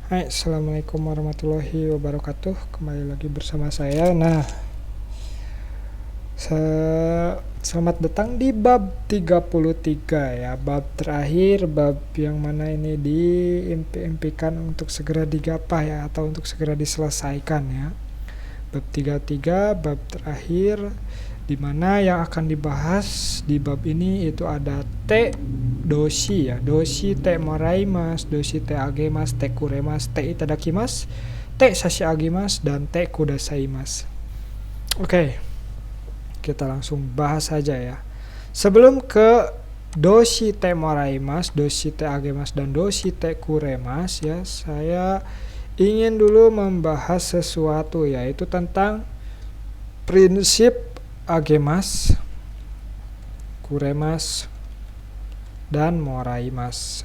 Hai, assalamualaikum warahmatullahi wabarakatuh. Kembali lagi bersama saya. Selamat datang di bab 33 ya. Bab terakhir, bab yang mana ini diimpikan untuk segera digapai ya, atau untuk segera diselesaikan ya. Bab 33, bab terakhir, di mana yang akan dibahas di bab ini itu ada te doshi ya, doshi te moraimasu, doshi te agemasu, te kuremasu, te itadakimasu, te sashiagimasu, dan te kudasaimasu. Oke, kita langsung bahas saja ya. Sebelum ke doshi te moraimasu, doshi te agemasu, dan doshi te kuremasu ya, saya ingin dulu membahas sesuatu, yaitu tentang prinsip agemasu, kuremasu, dan moraimasu.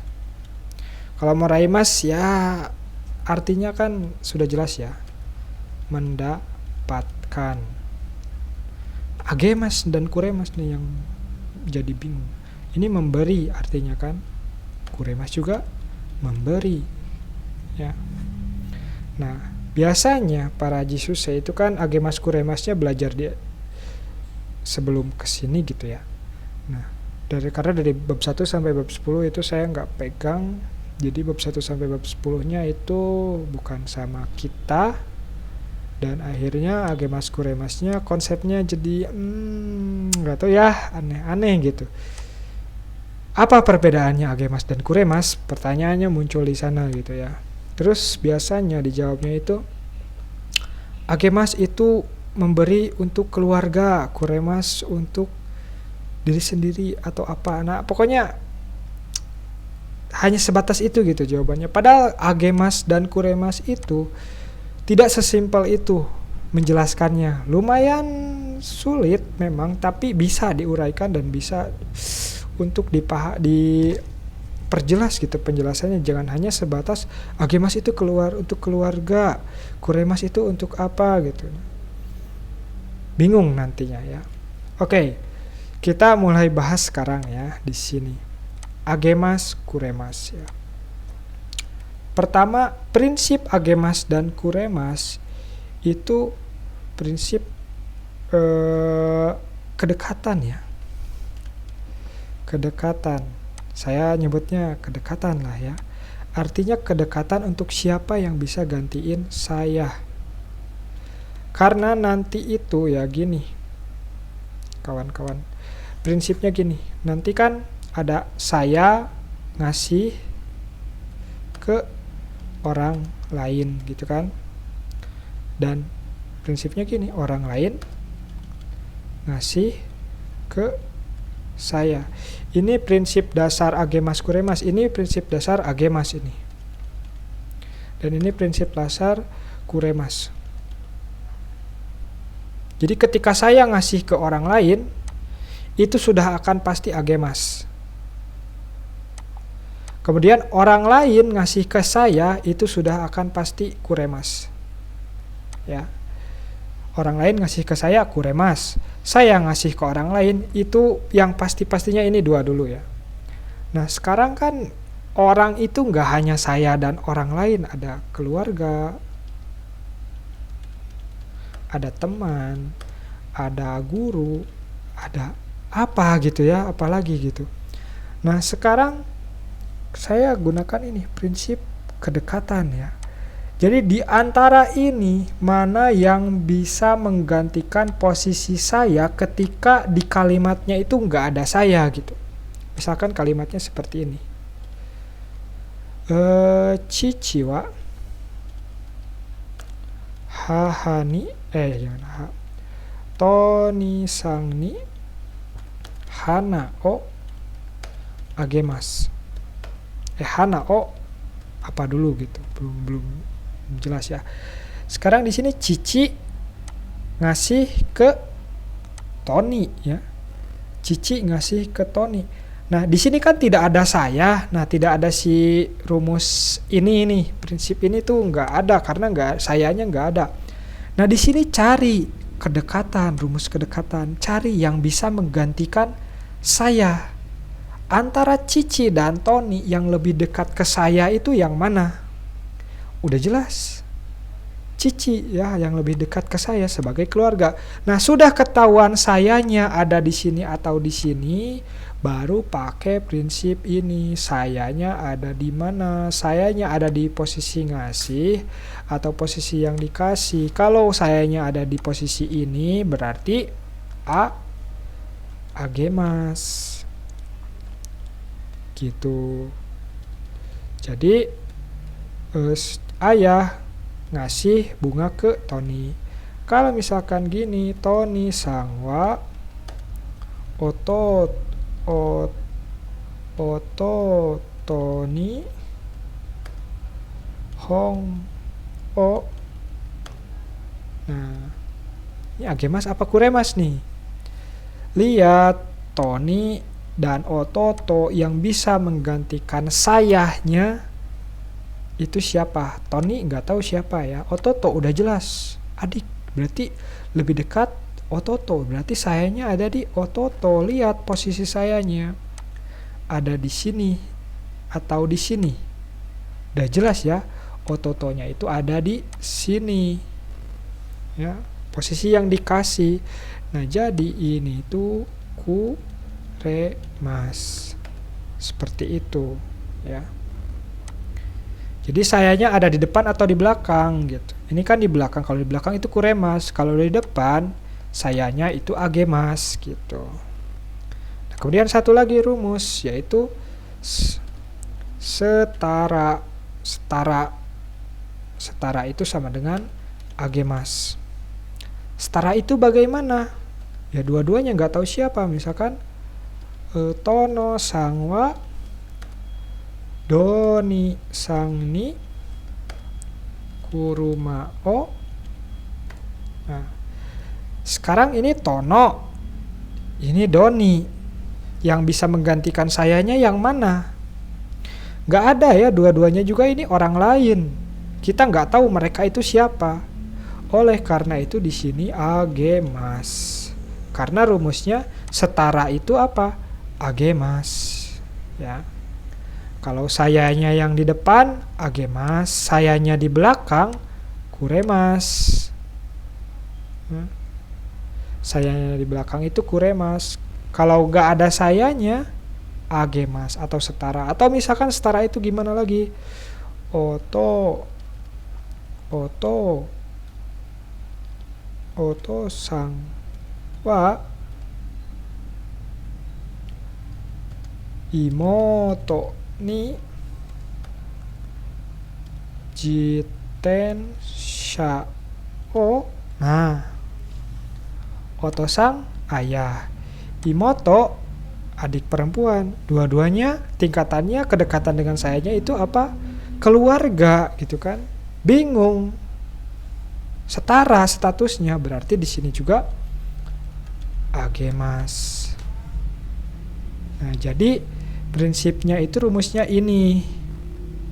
Kalau moraimasu ya artinya kan sudah jelas ya, mendapatkan. Agemasu dan kuremasu nih yang jadi bingung. Ini memberi artinya kan, kuremasu juga memberi ya. Nah, biasanya para jisusei itu kan agemasu kuremasnya belajar dia sebelum kesini gitu ya. Nah, karena dari bab 1 sampai bab 10 itu saya nggak pegang. Jadi bab 1 sampai bab 10-nya itu bukan sama kita. Dan akhirnya agemasu kuremasnya konsepnya jadi nggak tahu ya, aneh-aneh gitu. Apa perbedaannya agemasu dan kuremasu? Pertanyaannya muncul di sana gitu ya. Terus biasanya dijawabnya itu agemasu itu memberi untuk keluarga, kuremasu untuk diri sendiri atau apa. Nah, pokoknya hanya sebatas itu gitu jawabannya. Padahal agemasu dan kuremasu itu tidak sesimpel itu menjelaskannya. Lumayan sulit memang, tapi bisa diuraikan dan bisa untuk diperjelas gitu penjelasannya. Jangan hanya sebatas agemasu itu untuk keluarga, kuremasu itu untuk apa gitu. Bingung nantinya ya. Oke, kita mulai bahas sekarang ya di sini. Agemasu, kuremasu ya. Pertama, prinsip agemasu dan kuremasu itu prinsip kedekatan ya. Kedekatan. Saya nyebutnya kedekatan lah ya. Artinya kedekatan untuk siapa yang bisa gantiin saya. Karena nanti itu ya gini, kawan-kawan. Prinsipnya gini, nanti kan ada saya ngasih ke orang lain gitu kan. Dan prinsipnya gini, orang lain ngasih ke saya. Ini prinsip dasar agemasu kuremasu, ini prinsip dasar agemasu ini. Dan ini prinsip dasar kuremasu. Jadi ketika saya ngasih ke orang lain, itu sudah akan pasti agemasu. Kemudian orang lain ngasih ke saya, itu sudah akan pasti kuremasu. Ya. Orang lain ngasih ke saya kuremasu. Saya ngasih ke orang lain, itu yang pasti-pastinya ini dua dulu ya. Nah, sekarang kan orang itu nggak hanya saya dan orang lain, ada keluarga, ada teman, ada guru, ada apa gitu ya, apalagi gitu. Nah, sekarang saya gunakan ini prinsip kedekatan ya. Jadi di antara ini mana yang bisa menggantikan posisi saya ketika di kalimatnya itu nggak ada saya gitu. Misalkan kalimatnya seperti ini. Chichi wa hahani Toni sang ni hana o agemasu. Hana o apa dulu gitu, belum jelas ya. Sekarang di sini Cici ngasih ke Toni ya. Cici ngasih ke Toni. Nah, di sini kan tidak ada saya. Nah, tidak ada si rumus ini prinsip ini tuh nggak ada karena sayanya nggak ada. Nah, di sini cari kedekatan, rumus kedekatan, cari yang bisa menggantikan saya. Antara Cici dan Toni yang lebih dekat ke saya itu yang mana? udah jelas. Cici ya yang lebih dekat ke saya sebagai keluarga. Nah, sudah ketahuan sayanya ada di sini atau di sini, baru pakai prinsip ini. Sayanya ada di mana? Sayanya ada di posisi ngasih atau posisi yang dikasih. Kalau sayanya ada di posisi ini, berarti agemas. Gitu. Jadi ayah ngasih bunga ke Tony. Kalau misalkan gini, Tony sangwa oto Tony hong o. Nah, ini agemas apa kuremas nih? Lihat, Tony dan ototo yang bisa menggantikan sayahnya itu siapa? Tony nggak tahu siapa ya. Ototo udah jelas adik, berarti lebih dekat ototo, berarti sayanya ada di ototo. Lihat posisi sayanya ada di sini atau di sini, udah jelas ya. Ototonya itu ada di sini ya, posisi yang dikasih. Nah, jadi ini tuh kuremas seperti itu ya. Jadi sayanya ada di depan atau di belakang gitu. Ini kan di belakang. Kalau di belakang itu kuremas. Kalau di depan sayanya itu agemas gitu. Nah, kemudian satu lagi rumus yaitu setara. Setara itu sama dengan agemas. Setara itu bagaimana? Ya dua-duanya nggak tahu siapa. Misalkan Tono sangwa Doni sangni kurumao. Nah, sekarang ini Tono, ini Doni. Yang bisa menggantikan sayanya yang mana? Nggak ada ya, dua-duanya juga ini orang lain. Kita nggak tahu mereka itu siapa. Oleh karena itu di sini agemas. Karena rumusnya setara itu apa? Agemas. Ya. Kalau sayanya yang di depan, agemas. Sayanya di belakang, kuremas. Sayanya di belakang itu kuremas. Kalau nggak ada sayanya, agemas atau setara. Atau misalkan setara itu gimana lagi? Oto sang wa imoto ni jiten sha o. Nah, otosang ayah, imoto adik perempuan. Dua-duanya tingkatannya kedekatan dengan sayanya itu apa? Keluarga gitu kan. Bingung. Setara statusnya, berarti di sini juga agemas. Nah, jadi prinsipnya itu rumusnya ini.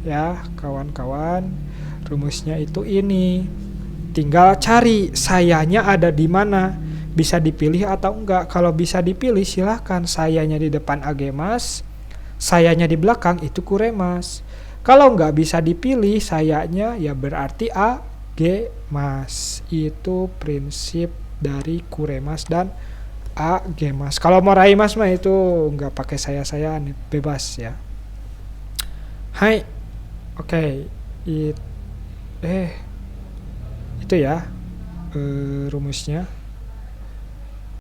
Ya, kawan-kawan, rumusnya itu ini. Tinggal cari sayanya ada di mana. Bisa dipilih atau enggak. Kalau bisa dipilih silahkan. Sayanya di depan agemas, sayanya di belakang itu kuremas. Kalau enggak bisa dipilih sayanya, ya berarti agemas. Itu prinsip dari kuremas dan agemas. Kalau mau raimas mah itu enggak pakai saya-sayaan, bebas ya. Hai. Oke. Itu ya rumusnya.